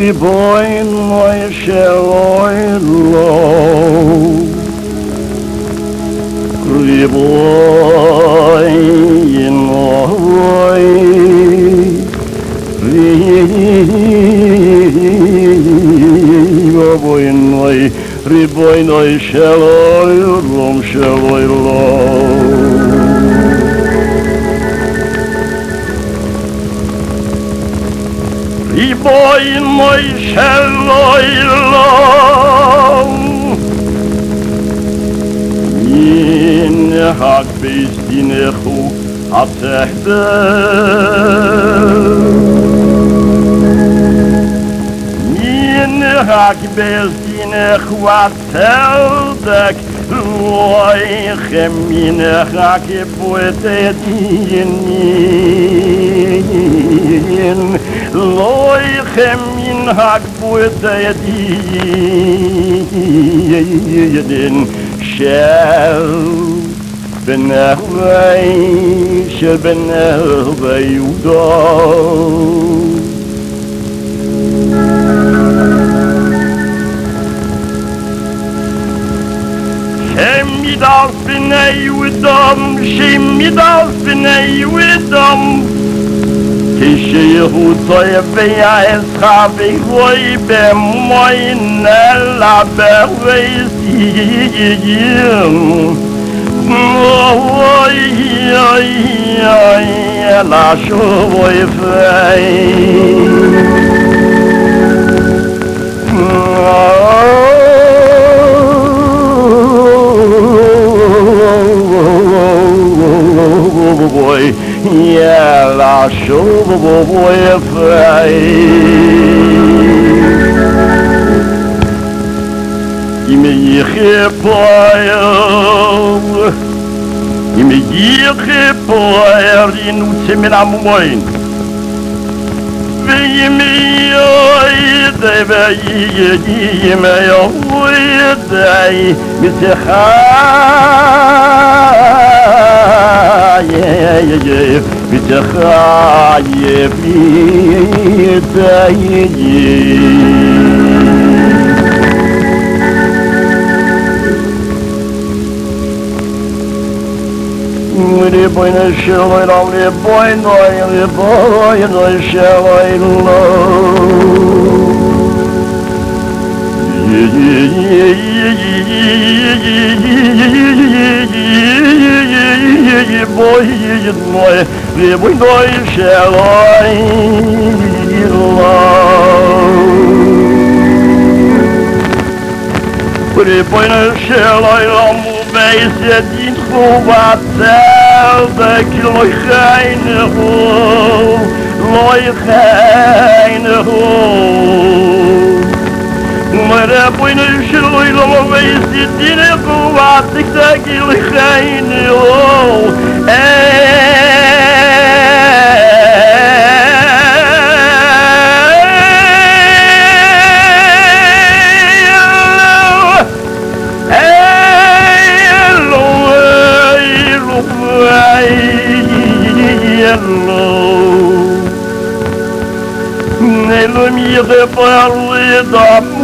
ריבונו של עולם, ריבונו של עולם של עולם. ריבונו של עולם, ינהג בדינך התחתן, ינהג בדינך הצדק, לא יכם ינהג בדין, לא יכם ינהג בדין של בני יהודה. שמידע בני יהודם, שמידע בני יהודם, כשיהודה ויעשך וגוי במוין אלא ברזים, אוי אוי אוי אלא שובוי פי יאללה שוב ובואי אם יחי פוער ינוצא מן המוין ואם יוידי ואם יוידי מתחייב ריבונו של עולם, ריבונו של ריבונו של עולם ובעזת ובצדק לא יכהנו ריבונו של עולם ובעזת ובצדק לא יכהנו Elomire parle dam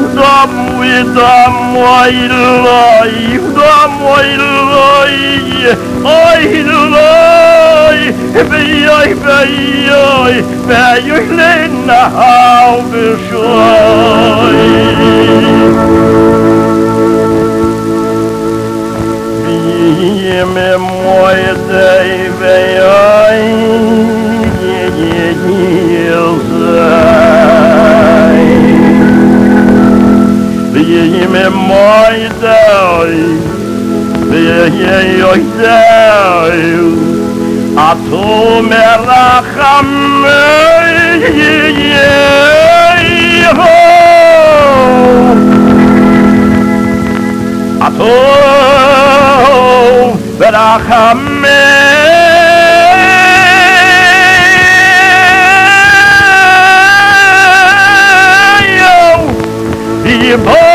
Boy!